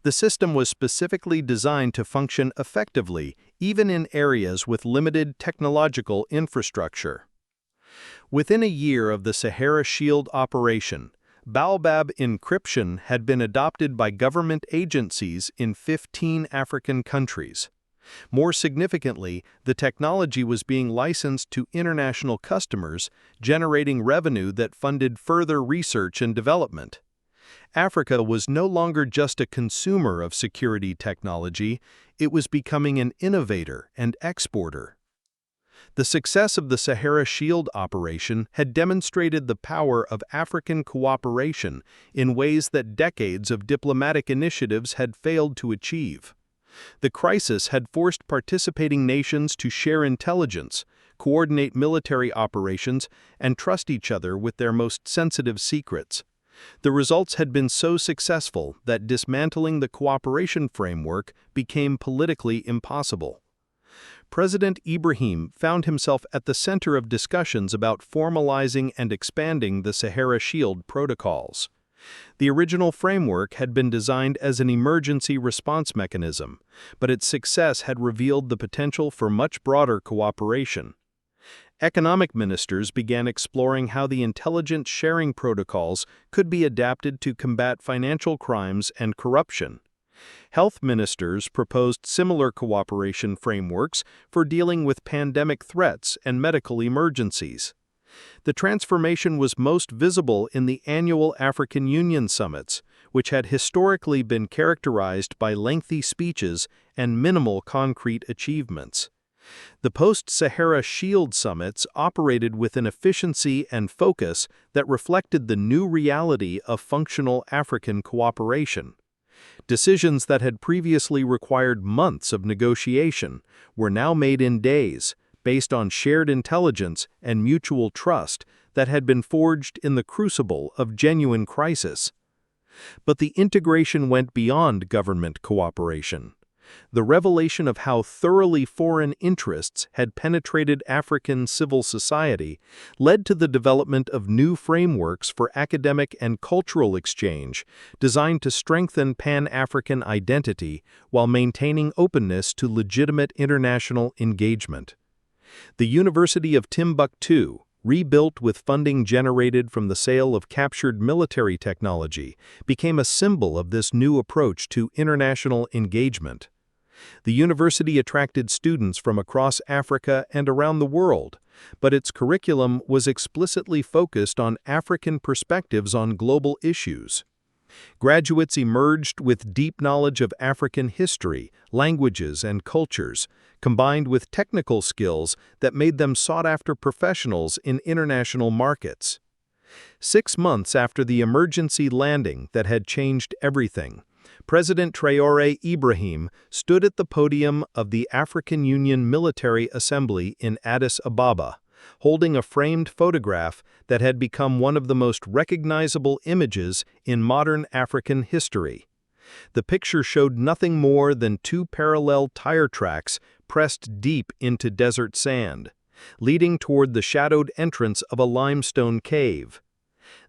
The system was specifically designed to function effectively even in areas with limited technological infrastructure. Within a year of the Sahara Shield operation, Baobab encryption had been adopted by government agencies in 15 African countries. More significantly, the technology was being licensed to international customers, generating revenue that funded further research and development. Africa was no longer just a consumer of security technology, it was becoming an innovator and exporter. The success of the Sahara Shield operation had demonstrated the power of African cooperation in ways that decades of diplomatic initiatives had failed to achieve. The crisis had forced participating nations to share intelligence, coordinate military operations, and trust each other with their most sensitive secrets. The results had been so successful that dismantling the cooperation framework became politically impossible. President Ibrahim found himself at the center of discussions about formalizing and expanding the Sahara Shield protocols. The original framework had been designed as an emergency response mechanism, but its success had revealed the potential for much broader cooperation. Economic ministers began exploring how the intelligence sharing protocols could be adapted to combat financial crimes and corruption. Health ministers proposed similar cooperation frameworks for dealing with pandemic threats and medical emergencies. The transformation was most visible in the annual African Union summits, which had historically been characterized by lengthy speeches and minimal concrete achievements. The post-Sahara Shield summits operated with an efficiency and focus that reflected the new reality of functional African cooperation. Decisions that had previously required months of negotiation were now made in days, based on shared intelligence and mutual trust that had been forged in the crucible of genuine crisis. But the integration went beyond government cooperation. The revelation of how thoroughly foreign interests had penetrated African civil society led to the development of new frameworks for academic and cultural exchange designed to strengthen Pan-African identity while maintaining openness to legitimate international engagement. The University of Timbuktu, rebuilt with funding generated from the sale of captured military technology, became a symbol of this new approach to international engagement. The university attracted students from across Africa and around the world, but its curriculum was explicitly focused on African perspectives on global issues. Graduates emerged with deep knowledge of African history, languages, and cultures, combined with technical skills that made them sought-after professionals in international markets. 6 months after the emergency landing that had changed everything, President Traoré Ibrahim stood at the podium of the African Union Military Assembly in Addis Ababa, holding a framed photograph that had become one of the most recognizable images in modern African history. The picture showed nothing more than 2 parallel tire tracks pressed deep into desert sand, leading toward the shadowed entrance of a limestone cave.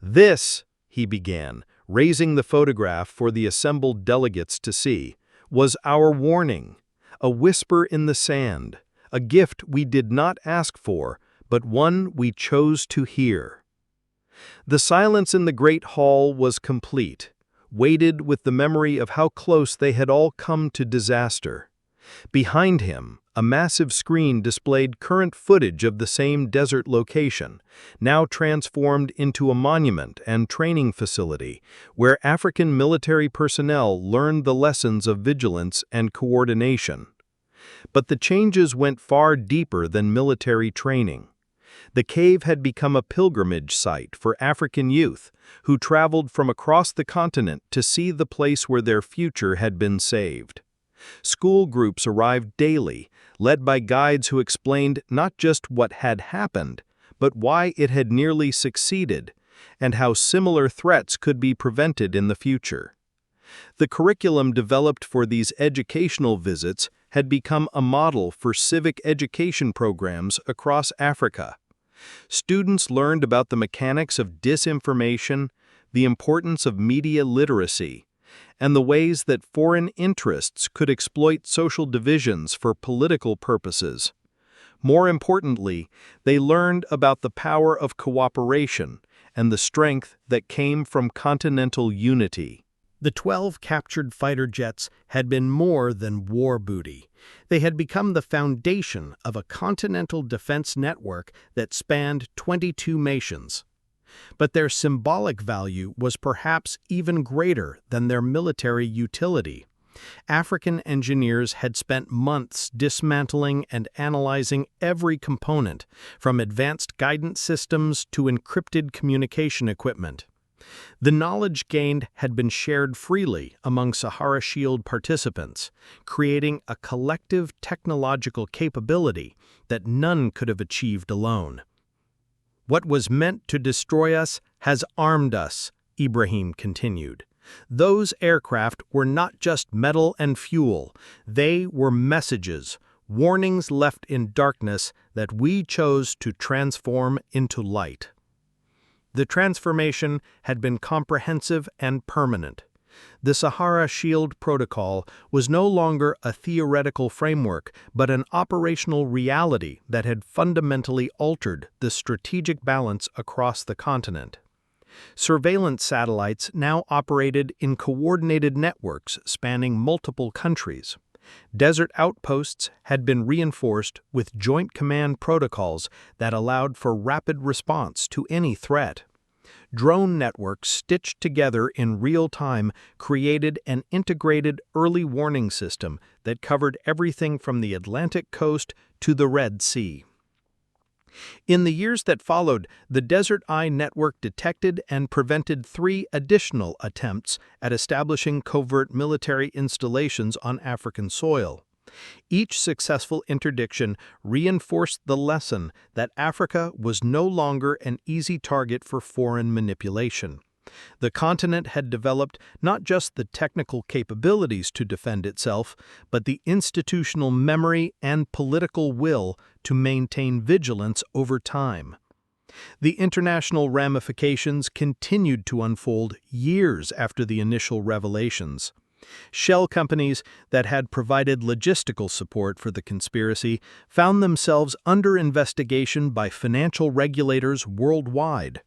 "This," he began, raising the photograph for the assembled delegates to see, "was our warning, a whisper in the sand, a gift we did not ask for, but one we chose to hear." The silence in the great hall was complete, weighted with the memory of how close they had all come to disaster. Behind him, a massive screen displayed current footage of the same desert location, now transformed into a monument and training facility, where African military personnel learned the lessons of vigilance and coordination. But the changes went far deeper than military training. The cave had become a pilgrimage site for African youth who traveled from across the continent to see the place where their future had been saved. School groups arrived daily, led by guides who explained not just what had happened, but why it had nearly succeeded, and how similar threats could be prevented in the future. The curriculum developed for these educational visits had become a model for civic education programs across Africa. Students learned about the mechanics of disinformation, the importance of media literacy, and the ways that foreign interests could exploit social divisions for political purposes. More importantly, they learned about the power of cooperation and the strength that came from continental unity. The 12 captured fighter jets had been more than war booty. They had become the foundation of a continental defense network that spanned 22 nations. But their symbolic value was perhaps even greater than their military utility. African engineers had spent months dismantling and analyzing every component, from advanced guidance systems to encrypted communication equipment. The knowledge gained had been shared freely among Sahara Shield participants, creating a collective technological capability that none could have achieved alone. "What was meant to destroy us has armed us," Ibrahim continued. "Those aircraft were not just metal and fuel, they were messages, warnings left in darkness that we chose to transform into light." The transformation had been comprehensive and permanent. The Sahara Shield Protocol was no longer a theoretical framework, but an operational reality that had fundamentally altered the strategic balance across the continent. Surveillance satellites now operated in coordinated networks spanning multiple countries. Desert outposts had been reinforced with joint command protocols that allowed for rapid response to any threat. Drone networks stitched together in real time created an integrated early warning system that covered everything from the Atlantic coast to the Red Sea. In the years that followed, the Desert Eye Network detected and prevented 3 additional attempts at establishing covert military installations on African soil. Each successful interdiction reinforced the lesson that Africa was no longer an easy target for foreign manipulation. The continent had developed not just the technical capabilities to defend itself, but the institutional memory and political will to maintain vigilance over time. The international ramifications continued to unfold years after the initial revelations. Shell companies that had provided logistical support for the conspiracy found themselves under investigation by financial regulators worldwide.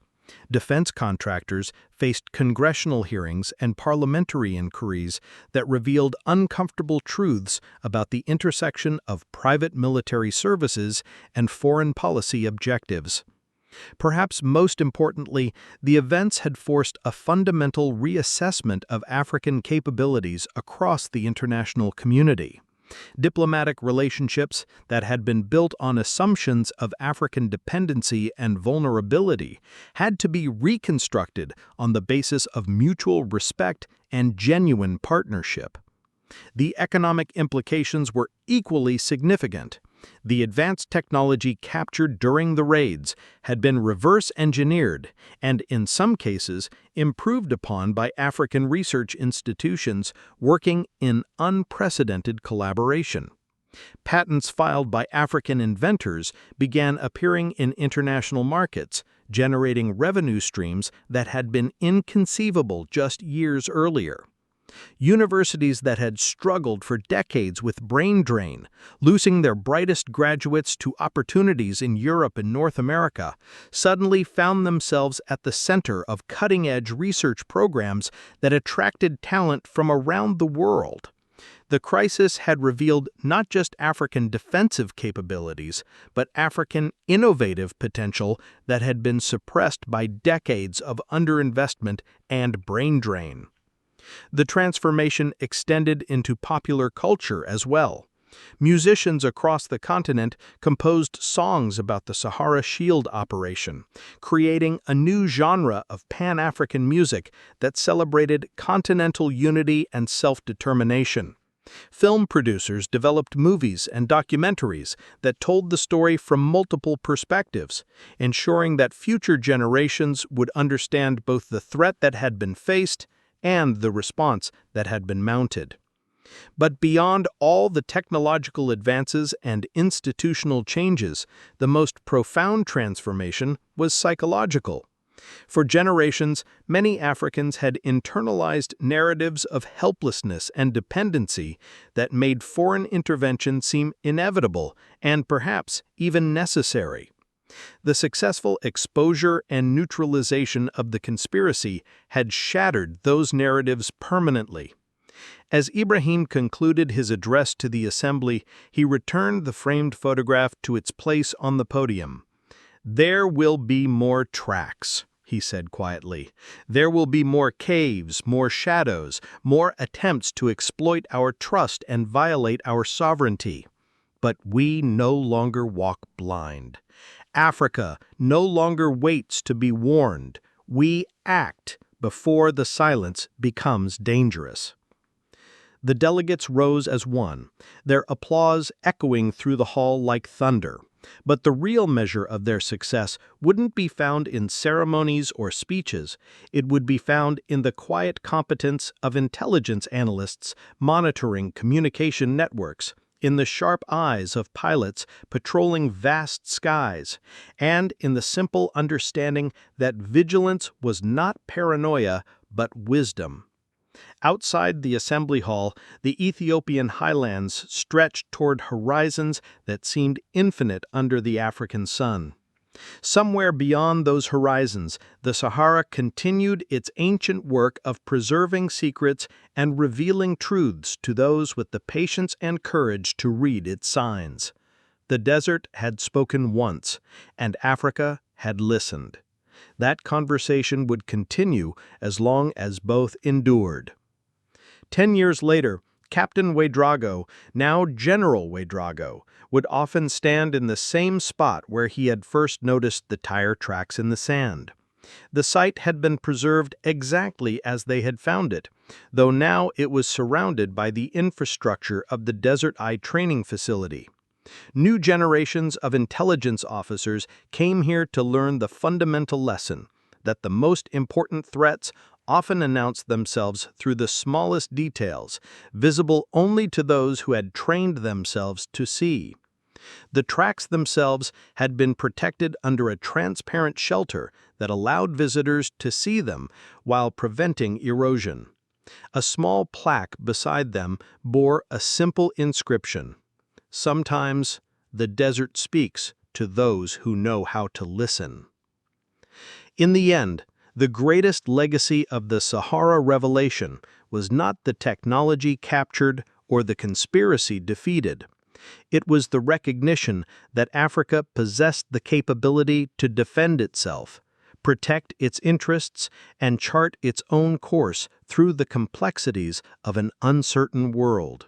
Defense contractors faced congressional hearings and parliamentary inquiries that revealed uncomfortable truths about the intersection of private military services and foreign policy objectives. Perhaps most importantly, the events had forced a fundamental reassessment of African capabilities across the international community. Diplomatic relationships that had been built on assumptions of African dependency and vulnerability had to be reconstructed on the basis of mutual respect and genuine partnership. The economic implications were equally significant. The advanced technology captured during the raids had been reverse-engineered and, in some cases, improved upon by African research institutions working in unprecedented collaboration. Patents filed by African inventors began appearing in international markets, generating revenue streams that had been inconceivable just years earlier. Universities that had struggled for decades with brain drain, losing their brightest graduates to opportunities in Europe and North America, suddenly found themselves at the center of cutting-edge research programs that attracted talent from around the world. The crisis had revealed not just African defensive capabilities, but African innovative potential that had been suppressed by decades of underinvestment and brain drain. The transformation extended into popular culture as well. Musicians across the continent composed songs about the Sahara Shield operation, creating a new genre of Pan-African music that celebrated continental unity and self-determination. Film producers developed movies and documentaries that told the story from multiple perspectives, ensuring that future generations would understand both the threat that had been faced and the response that had been mounted. But beyond all the technological advances and institutional changes, the most profound transformation was psychological. For generations, many Africans had internalized narratives of helplessness and dependency that made foreign intervention seem inevitable and perhaps even necessary. The successful exposure and neutralization of the conspiracy had shattered those narratives permanently. As Ibrahim concluded his address to the assembly, he returned the framed photograph to its place on the podium. "There will be more tracks," he said quietly. "There will be more caves, more shadows, more attempts to exploit our trust and violate our sovereignty. But we no longer walk blind. Africa no longer waits to be warned. We act before the silence becomes dangerous." The delegates rose as one, their applause echoing through the hall like thunder. But the real measure of their success wouldn't be found in ceremonies or speeches. It would be found in the quiet competence of intelligence analysts monitoring communication networks, in the sharp eyes of pilots patrolling vast skies, and in the simple understanding that vigilance was not paranoia but wisdom. Outside the assembly hall, the Ethiopian highlands stretched toward horizons that seemed infinite under the African sun. Somewhere beyond those horizons, the Sahara continued its ancient work of preserving secrets and revealing truths to those with the patience and courage to read its signs. The desert had spoken once, and Africa had listened. That conversation would continue as long as both endured. 10 years later, Captain Ouedraogo, now General Ouedraogo, would often stand in the same spot where he had first noticed the tire tracks in the sand. The site had been preserved exactly as they had found it, though now it was surrounded by the infrastructure of the Desert Eye training facility. New generations of intelligence officers came here to learn the fundamental lesson that the most important threats often announce themselves through the smallest details, visible only to those who had trained themselves to see. The tracks themselves had been protected under a transparent shelter that allowed visitors to see them while preventing erosion. A small plaque beside them bore a simple inscription: "Sometimes the desert speaks to those who know how to listen." In the end, the greatest legacy of the Sahara Revelation was not the technology captured or the conspiracy defeated. It was the recognition that Africa possessed the capability to defend itself, protect its interests, and chart its own course through the complexities of an uncertain world.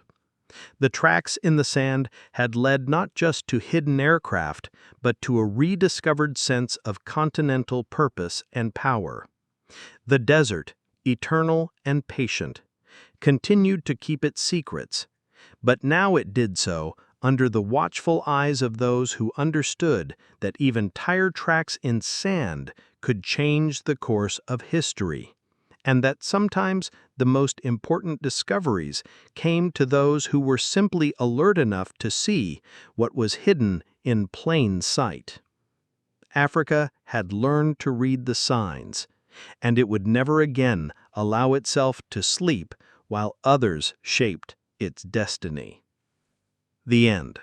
The tracks in the sand had led not just to hidden aircraft, but to a rediscovered sense of continental purpose and power. The desert, eternal and patient, continued to keep its secrets, but now it did so under the watchful eyes of those who understood that even tire tracks in sand could change the course of history, and that sometimes the most important discoveries came to those who were simply alert enough to see what was hidden in plain sight. Africa had learned to read the signs, and it would never again allow itself to sleep while others shaped its destiny. The end.